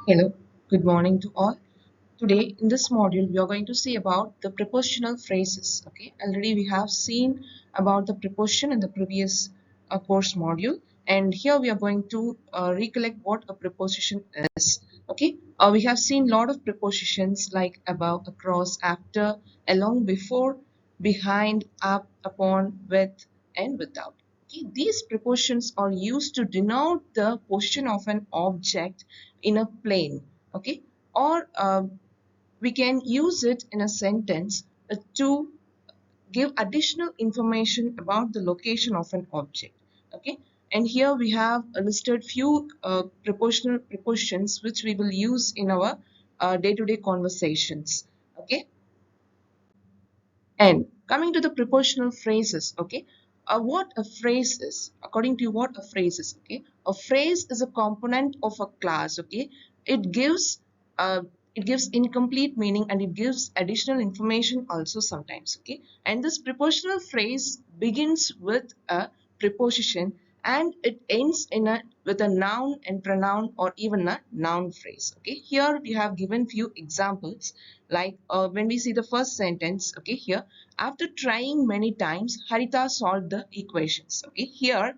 Hello, good morning to all. Today in this module we are going to see about the prepositional phrases. Okay, already we have seen about the preposition in the previous course module, and here we are going to recollect what a preposition is. Okay, we have seen a lot of prepositions like above, across, after, along, before, behind, up, upon, with, and without. Okay, these prepositions are used to denote the position of an object in a plane. Okay, or we can use it in a sentence to give additional information about the location of an object. Okay, and here we have listed few prepositions which we will use in our day-to-day conversations. Okay, and coming to the prepositional phrases. Okay, what a phrase is, according to what a phrase is. Okay, a phrase is a component of a class. Okay, it gives uh, it gives incomplete meaning and it gives additional information also sometimes. Okay, and this prepositional phrase begins with a preposition and it ends in a with a noun and pronoun or even a noun phrase. Okay, here we have given few examples like when we see the first sentence. Okay, here, after trying many times Harita solved the equations. Okay, here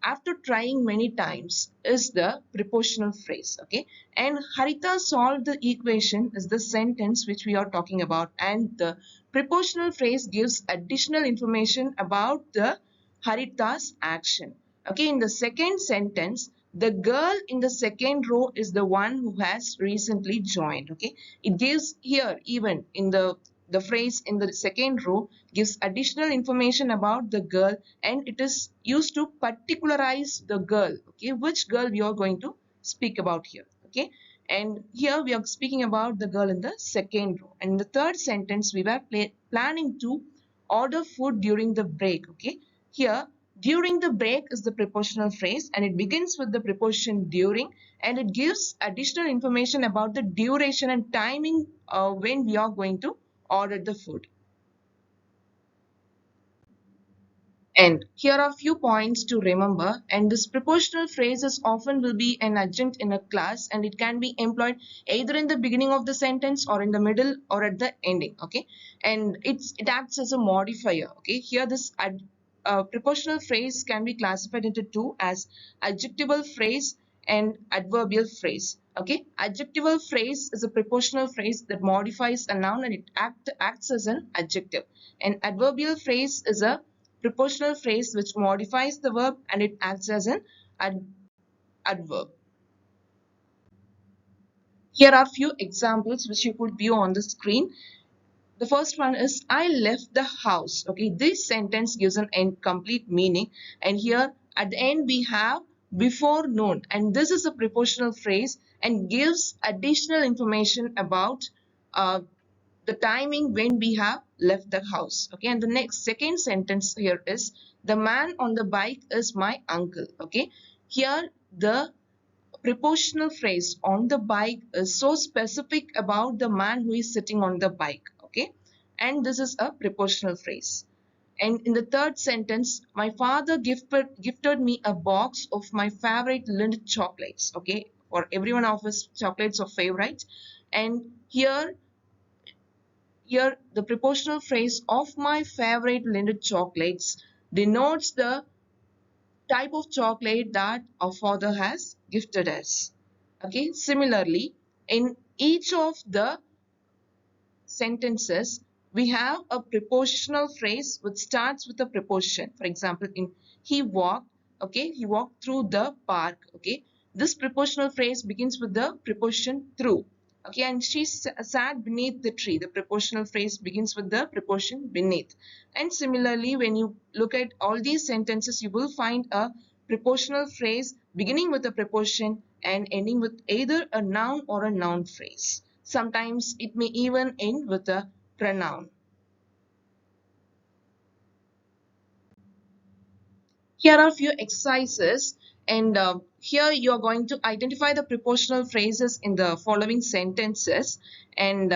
after trying many times is the prepositional phrase. Okay, and Harita solved the equation is the sentence which we are talking about, and the prepositional phrase gives additional information about the Harita's action. Okay, in the second sentence, the girl in the second row is the one who has recently joined. Okay, it gives here, even in the phrase in the second row gives additional information about the girl, and it is used to particularize the girl. Okay, which girl we are going to speak about here. Okay, and here we are speaking about the girl in the second row. And in the third sentence, we were planning to order food during the break. Okay, here during the break is the prepositional phrase and it begins with the preposition during, and it gives additional information about the duration and timing when we are going to order the food. And here are a few points to remember. And this prepositional phrases often will be an adjunct in a class, and it can be employed either in the beginning of the sentence or in the middle or at the ending. Okay, and it acts as a modifier. Okay, here this prepositional phrase can be classified into two as adjectival phrase and adverbial phrase. Okay, adjectival phrase is a prepositional phrase that modifies a noun and it acts as an adjective. And adverbial phrase is a prepositional phrase which modifies the verb and it acts as an adverb. Here are few examples which you could view on the screen. The first one is I left the house. Okay, this sentence gives an incomplete meaning, and here at the end we have before noon, and this is a prepositional phrase and gives additional information about the timing when we have left the house. Okay, and the next second sentence here is the man on the bike is my uncle. Okay, here the prepositional phrase on the bike is so specific about the man who is sitting on the bike. Okay, and this is a prepositional phrase. And in the third sentence, my father gifted me a box of my favorite Lindt chocolates. Okay, for everyone of his chocolates are favorite. And here, the prepositional phrase of my favorite Lindt chocolates denotes the type of chocolate that our father has gifted us. Okay, similarly, in each of the sentences, we have a prepositional phrase which starts with a preposition. For example, in he walked, okay, he walked through the park. Okay, this prepositional phrase begins with the preposition through. Okay, and she sat beneath the tree. The prepositional phrase begins with the preposition beneath. And similarly, when you look at all these sentences, you will find a prepositional phrase beginning with a preposition and ending with either a noun or a noun phrase. Sometimes it may even end with a pronoun. Here are a few exercises, and here you are going to identify the prepositional phrases in the following sentences. And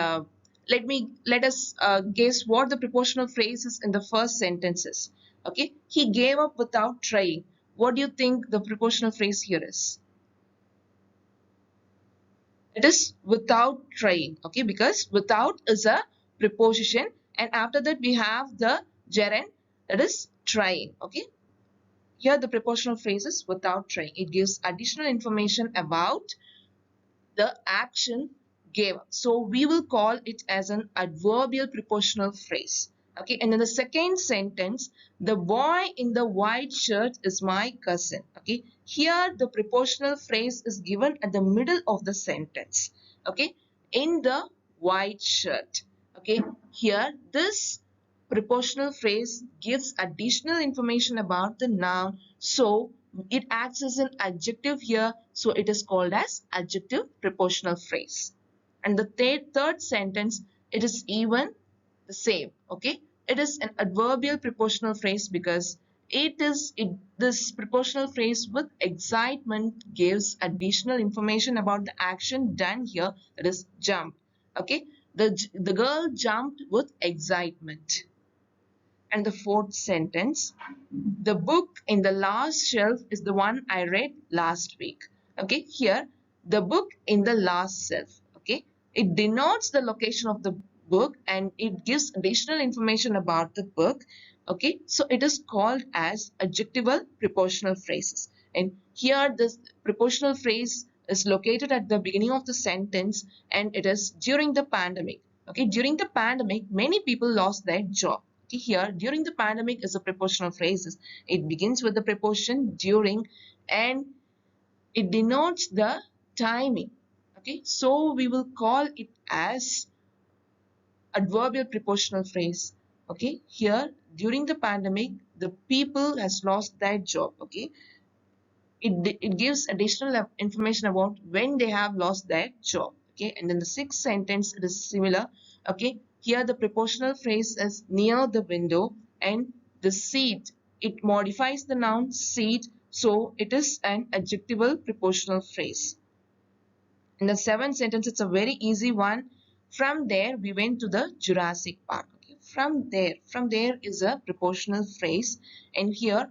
let us guess what the prepositional phrase is in the first sentences. Okay, he gave up without trying. What do you think the prepositional phrase here is? It is without trying, okay, because without is a preposition, and after that we have the gerund, that is trying, okay. Here the prepositional phrase is without trying. It gives additional information about the action gave. So we will call it as an adverbial prepositional phrase. Okay, and in the second sentence, the boy in the white shirt is my cousin. Okay, here the prepositional phrase is given at the middle of the sentence. Okay, in the white shirt. Okay, here this prepositional phrase gives additional information about the noun, so it acts as an adjective here, so it is called as adjective prepositional phrase. And the third sentence, it is even the same, okay. It is an adverbial prepositional phrase because this prepositional phrase with excitement gives additional information about the action done here, that is jump, okay. The girl jumped with excitement. And the fourth sentence, the book in the last shelf is the one I read last week. Okay, here the book in the last shelf. Okay, it denotes the location of the book and it gives additional information about the book. Okay, so it is called as adjectival prepositional phrases. And here this prepositional phrase is located at the beginning of the sentence, and it is during the pandemic. Okay, during the pandemic, many people lost their job. Okay, here during the pandemic is a prepositional phrase. It begins with the preposition during and it denotes the timing. Okay, so we will call it as adverbial prepositional phrase. Okay, here during the pandemic, the people has lost their job. Okay, it gives additional information about when they have lost their job. Okay, and then the sixth sentence, it is similar. Okay, here the prepositional phrase is near the window, and the seat, it modifies the noun seat, so it is an adjectival prepositional phrase. In the seventh sentence, it's a very easy one. From there we went to the Jurassic Park. Okay, from there is a prepositional phrase, and here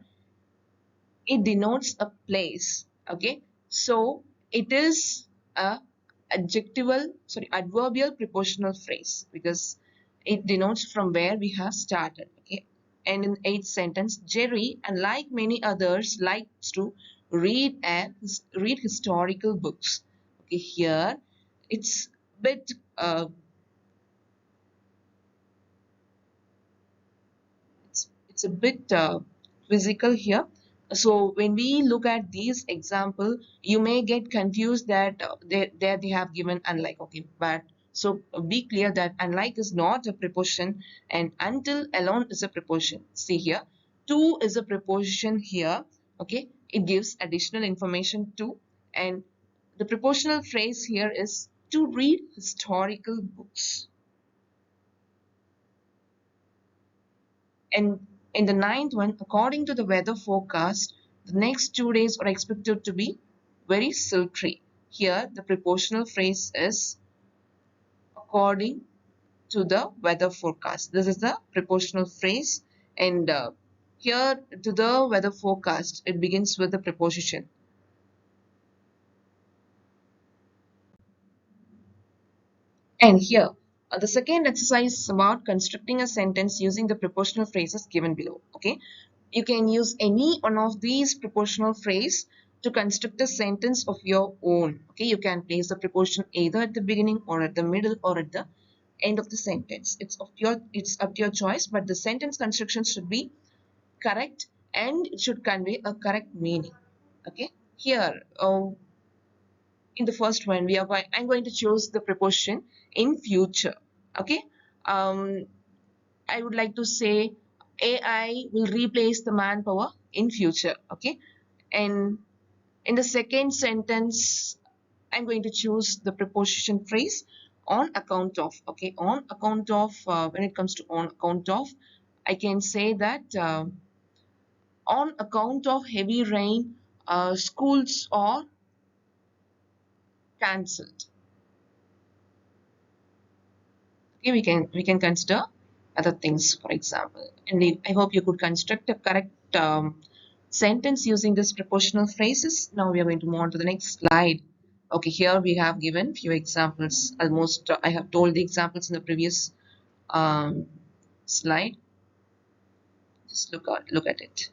it denotes a place. Okay, so it is a adverbial prepositional phrase because it denotes from where we have started. Okay, and in eighth sentence, Jerry, unlike many others, likes to read historical books. Okay, here it's bit it's a bit physical here. So when we look at these example, you may get confused that they have given unlike. Okay, but so be clear that unlike is not a preposition and until alone is a preposition. See here, to is a preposition here. Okay, it gives additional information to, and the prepositional phrase here is to read historical books. And in the ninth one, according to the weather forecast, the next 2 days are expected to be very sultry. Here, the prepositional phrase is according to the weather forecast. This is the prepositional phrase, and here to the weather forecast, it begins with the preposition. And here, the second exercise is about constructing a sentence using the prepositional phrases given below. Okay, you can use any one of these prepositional phrases to construct a sentence of your own. Okay, you can place the preposition either at the beginning or at the middle or at the end of the sentence. It's up to your choice, but the sentence construction should be correct and it should convey a correct meaning. Okay, here in the first one I'm going to choose the preposition in future. Okay, um, I would like to say AI will replace the manpower in future. Okay, and in the second sentence I'm going to choose the preposition phrase on account of. Okay, on account of, when it comes to on account of, I can say that on account of heavy rain, schools are cancelled. Okay, we can consider other things, for example, and I hope you could construct a correct sentence using this prepositional phrases. Now we are going to move on to the next slide. Okay, here we have given few examples. Almost I have told the examples in the previous um, slide. Just look at it.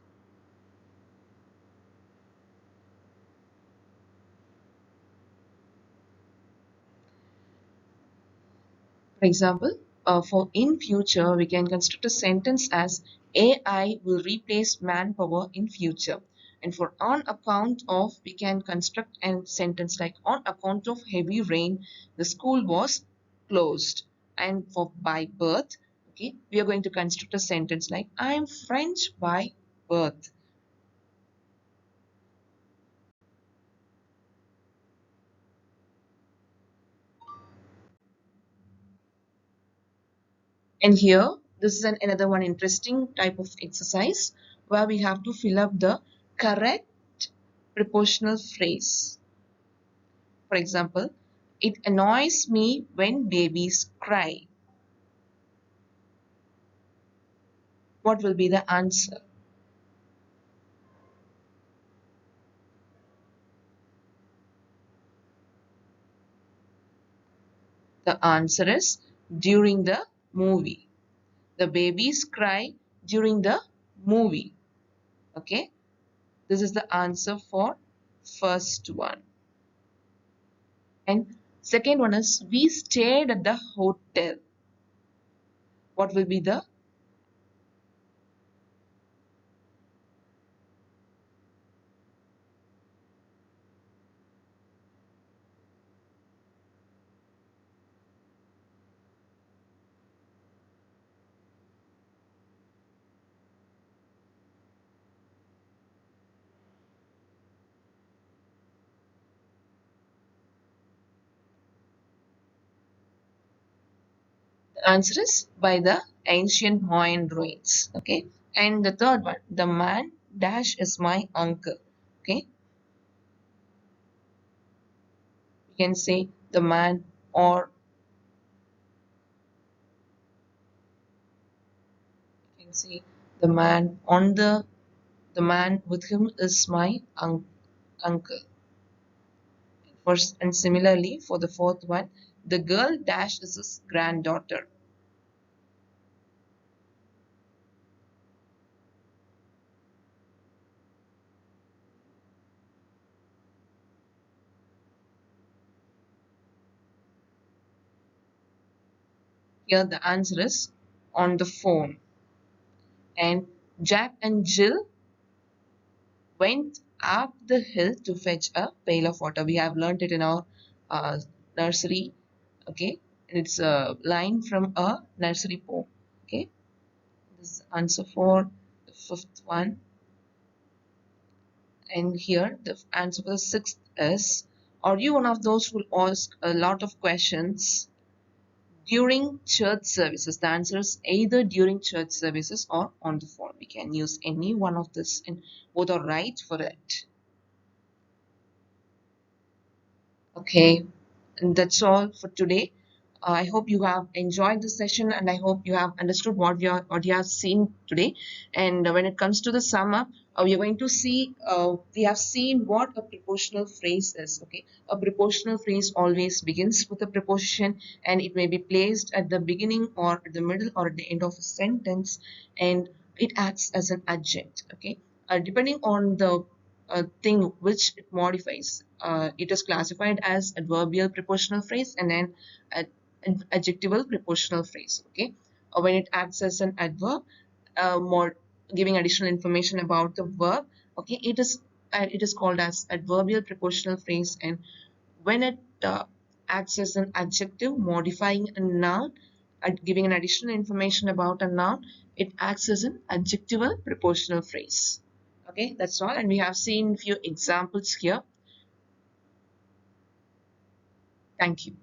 For example, for in future, we can construct a sentence as AI will replace manpower in future. And for on account of, we can construct a sentence like on account of heavy rain, the school was closed. And for by birth, okay, we are going to construct a sentence like I am French by birth. And here, this is another one interesting type of exercise where we have to fill up the correct prepositional phrase. For example, it annoys me when babies cry. What will be the answer? The answer is during the movie. The babies cry during the movie. Okay, this is the answer for first one. And second one is we stayed at the hotel. What will be the answer is by the ancient Mayan ruins. Okay. And the third one, the man dash is my uncle. Okay. You can say the man, or you can say the man on the man with him is my uncle. First, and similarly for the fourth one, the girl dash is his granddaughter. Here the answer is on the phone. And Jack and Jill went up the hill to fetch a pail of water. We have learned it in our nursery. Okay, and it's a line from a nursery poem. Okay, this is answer for the fifth one. And here the answer for the sixth is, are you one of those who ask a lot of questions during church services? The answer is either during church services or on the phone. We can use any one of this, and both are right for it. Okay, and that's all for today. I hope you have enjoyed this session, and I hope you have understood what you have seen today. And when it comes to the sum up, we are going to see, we have seen what a prepositional phrase is. Okay, a prepositional phrase always begins with a preposition, and it may be placed at the beginning or at the middle or at the end of a sentence, and it acts as an adjunct. Okay, depending on the thing which it modifies. It is classified as adverbial prepositional phrase and then an adjectival prepositional phrase. Okay, when it acts as an adverb, more giving additional information about the verb. Okay, it is called as adverbial prepositional phrase, and when it acts as an adjective modifying a noun, giving an additional information about a noun, it acts as an adjectival prepositional phrase. Okay, that's all, and we have seen few examples here. Thank you.